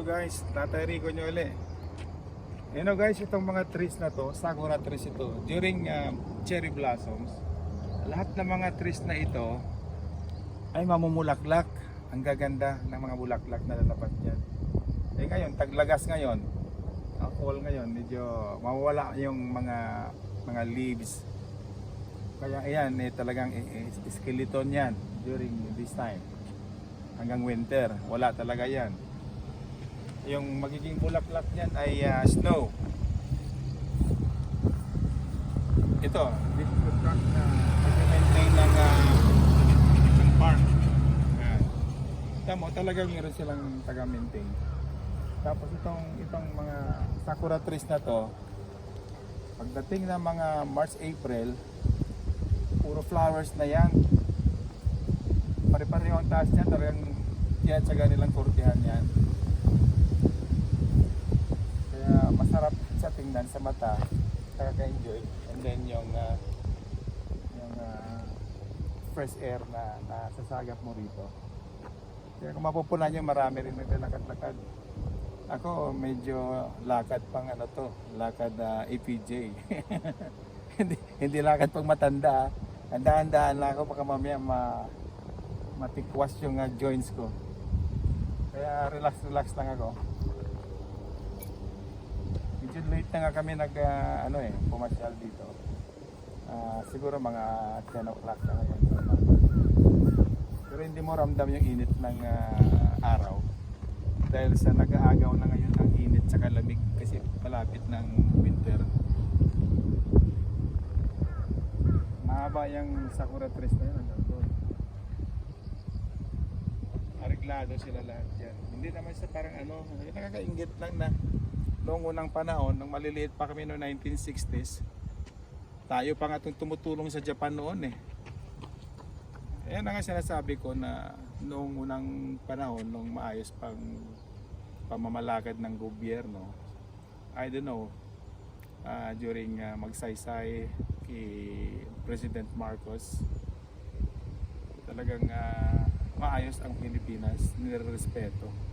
Hello guys, Tatay Rico nyo ulit. Guys, itong mga trees na to, sakura trees ito, during cherry blossoms, lahat ng mga trees na ito ay mamumulaklak. Ang gaganda ng mga bulaklak na lalabas dyan. Ngayon, taglagas ngayon, fall ngayon, medyo mawawala yung mga leaves. Kaya ayan, talagang skeleton yan during this time. Hanggang winter, wala talaga yan. Yung magiging bulaklak niyan ay snow. Ito, dito truck na mag-maintain ng park. Tamo, talagang meron silang taga-maintain. Tapos itong mga sakura trees na to, pagdating ng mga March, April, puro flowers na yan. Pare-pareho ang taas niya, talagang yan sa ganilang kurtihan yan. Masarap sa tingnan sa mata, nakaka-enjoy, and then yung fresh air na nasasagap mo rito. Kaya kung mapupunan nyo, marami rin naglalakad-lakad. Ako medyo lakad pang lakad APJ. hindi lakad pang matanda. Handaan-handaan lang ako, baka mamaya matikwas yung joints ko. Kaya relax lang ako. Medyo late na nga kami pumasyal dito. Siguro mga 10 o'clock na ngayon. Pero hindi mo ramdam yung init ng araw. Dahil sa nag-aagaw na ngayon ang init sa kalamig kasi malapit ng winter. Mahaba yung sakura trees na yun hanggang doon. Areglado sila lahat dyan. Hindi naman sa parang nakakaingit lang na noong unang panahon, nung maliliit pa kami noong 1960s, tayo pa nga itong tumutulong sa Japan noon eh. Ayan na nga sinasabi ko na noong unang panahon, nung maayos pang pamamalakad ng gobyerno, I don't know, during magsaysay kay President Marcos, talagang maayos ang Pilipinas, nirerespeto,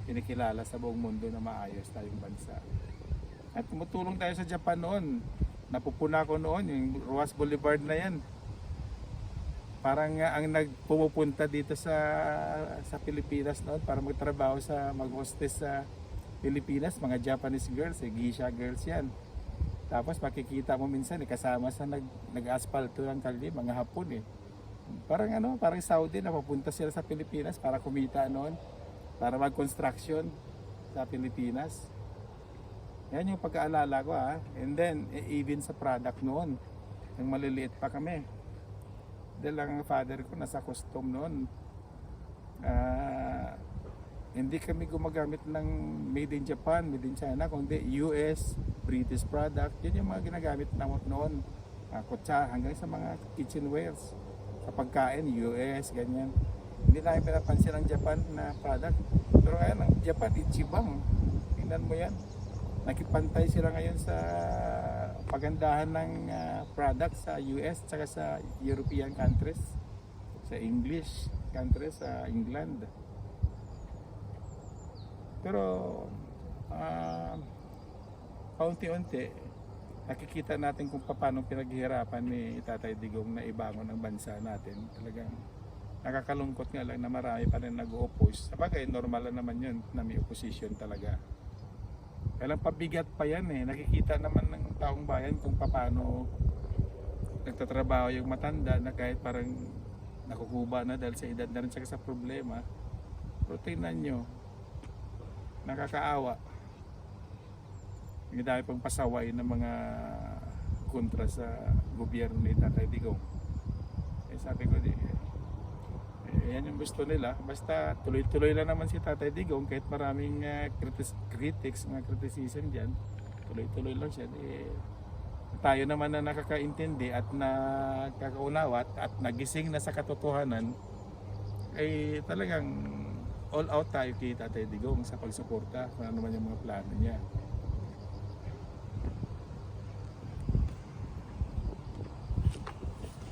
pinikilala sa buong mundo na maayos tayong bansa. At tumutulong tayo sa Japan noon. Napupuna ko noon yung Roas Boulevard na yan. Parang ang nagpumupunta dito sa Pilipinas noon para magtrabaho mag-hostess sa Pilipinas, mga Japanese girls, geisha girls yan. Tapos makikita mo minsan kasama sa nag-asfalto ng kalye, mga Hapon eh. Parang Saudi na papunta sila sa Pilipinas para kumita noon, para mag-construction sa Pilipinas. Yan yung pagkaalala ko And then, even sa product noon, nang maliliit pa kami. Dahil ang father ko nasa custom noon. Hindi kami gumagamit ng made in Japan, made in China, kundi US, British product. Yun yung mga ginagamit noon. Kutsa, hanggang sa mga kitchenwares. Sa pagkain, US, ganyan. Hindi namin pinapansin ang Japan na product. Pero ngayon, ang Japan, Ichiban. Tingnan mo yan. Nakipantay sila ngayon sa pagandahan ng product sa US at sa European countries. Sa English countries, sa England. Pero, paunti-unti, nakikita natin kung paano pinaghihirapan ni Tatay Digong na ibangon ang bansa natin. Talagang nakakalungkot nga lang na marami pa rin nag-oppose. Sabagay, normal lang naman yun na may opposition talaga. Kailang pabigat pa yan Nakikita naman ng taong bayan kung paano nagtatrabaho yung matanda na kahit parang nakukuba na dahil sa edad na rin sa problema. Pero tingnan nyo, nakakaawa. Ang dami pang pasaway ng mga kontra sa gobyerno ni Tatay Digong. Sabi ko yan yung gusto nila. Basta tuloy-tuloy lang naman si Tatay Digong kahit maraming critics, mga criticism dyan. Tuloy-tuloy lang siya. Tayo naman na nakakaintindi at nakakaunawa at nagising na sa katotohanan ay talagang all out tayo kay Tatay Digong sa pagsuporta kung ano man yung mga plano niya.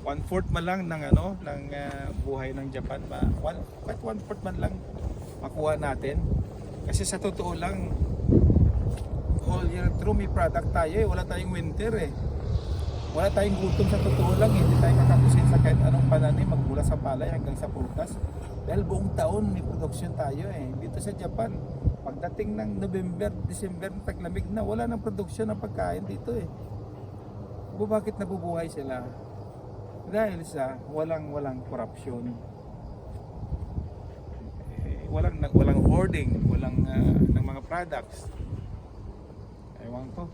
1/4 man lang ng buhay ng Japan, kahit 1/4 man lang makuha natin Kasi sa totoo lang, all year through may product tayo eh. Wala tayong winter eh. Wala tayong gutom sa totoo lang eh. Hindi tayo kakapusin sa kahit anong pananim, magmula sa palay hanggang sa prutas. Dahil buong taon may production tayo eh. Dito sa Japan, pagdating ng November, December, taglamig na, wala nang production ng pagkain dito eh. Bakit nabubuhay sila? Dahil sa walang corruption. Walang hoarding, walang ng mga products. Ewan ko.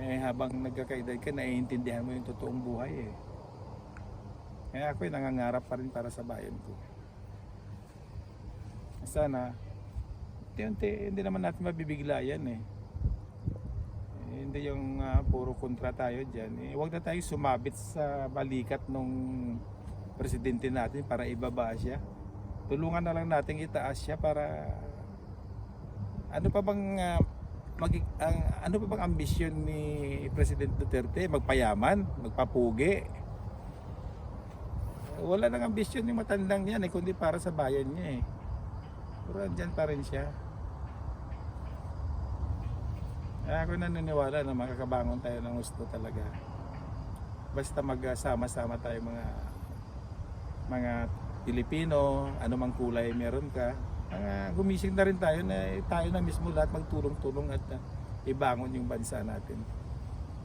Habang nagkakaedad ka, naiintindihan mo yung totoong buhay eh. Kaya ako'y nangangarap pa rin para sa bayan ko. Sana, hindi naman natin mabibigla yan eh. Hindi yung puro kontra tayo dyan. Huwag na tayo sumabit sa balikat nung presidente natin para ibaba siya. Tulungan na lang natin itaas siya para ano pa bang ambisyon ni President Duterte? Magpayaman, magpapugi. Wala nang ambisyon yung matandang yan eh, kundi para sa bayan niya eh. Pero andyan pa rin siya. Kaya ako naniniwala na makakabangon tayo ng gusto talaga. Basta magsama-sama tayo mga Pilipino, anumang kulay meron ka. Gumising na rin tayo na mismo lahat magtulong-tulong at ibangon yung bansa natin.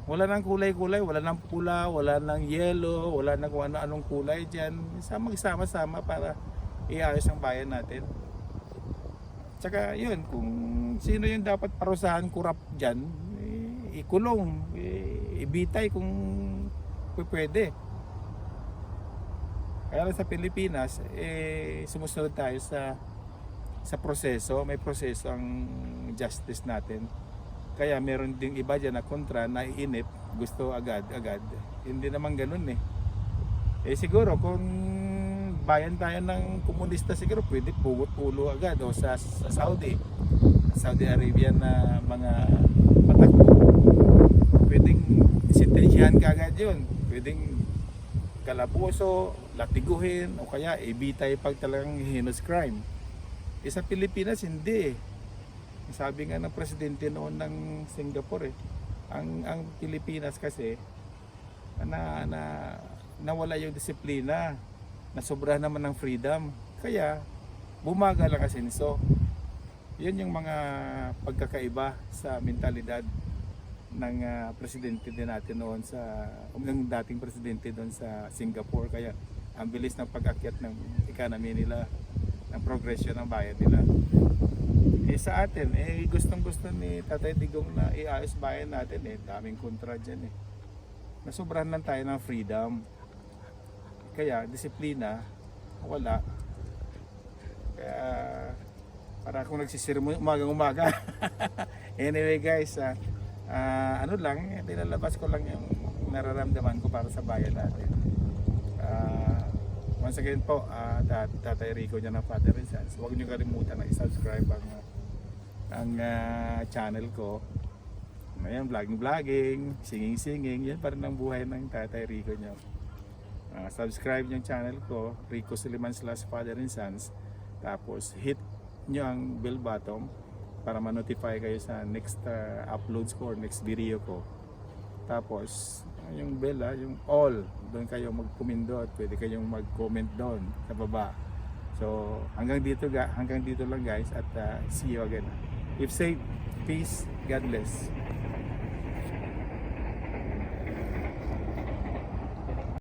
Wala nang kulay-kulay, wala nang pula, wala nang yellow, wala nang kung ano-anong kulay dyan. Magsama-sama para iayos ang bayan natin. Tsaka yun, kung sino yung dapat parusahan kurap dyan, ikulong, ibitay kung pwede. Kaya sa Pilipinas, sumusunod tayo sa proseso. May proseso ang justice natin. Kaya meron ding iba dyan na kontra, naiinip, gusto agad-agad. Hindi naman ganun eh. Siguro kung bayan tayo ng komunista, siguro pwede pugot ulo agad o sa Saudi Arabia na mga patakbo, pwedeng sentensyahan ka agad yun, pwedeng kalapuso, latiguhin o kaya ibitay pag talagang heinous crime. Sa Pilipinas hindi eh. Sabi nga ng presidente noon ng Singapore ang Pilipinas kasi nawala yung disiplina, nasobra naman ng freedom, kaya bumagal ang asenso. Yan yung mga pagkakaiba sa mentalidad ng presidente din natin noon ng dating presidente doon sa Singapore. Kaya ang bilis ng pag-akyat ng economy nila, ng progression ng bayan nila. Sa atin, gustong-gusto ni Tatay Digong na iayos bayan natin daming kontra dyan nasobrahan lang tayo ng freedom. Kaya disiplina wala. Kaya para akong nagsisirmo umagang-umaga. Anyway guys, nilalabas ko lang yung nararamdaman ko para sa bayan natin. Once again po, Tatay Rico niya ng Father and Sons. Huwag niyo kalimutan na i-subscribe ang channel ko. Ayan, vlogging, singing, yan pa rin ang buhay ng Tatay Rico niyo. Subscribe yung channel ko, Rico Suliman / Father and Sons. Tapos hit nyo ang bell button para ma-notify kayo sa next uploads ko or next video ko. Tapos yung bell, yung all, doon kayo magpumindot, pwede kayong mag-comment doon sa baba. So hanggang dito lang guys, at see you again. If safe, peace, God bless.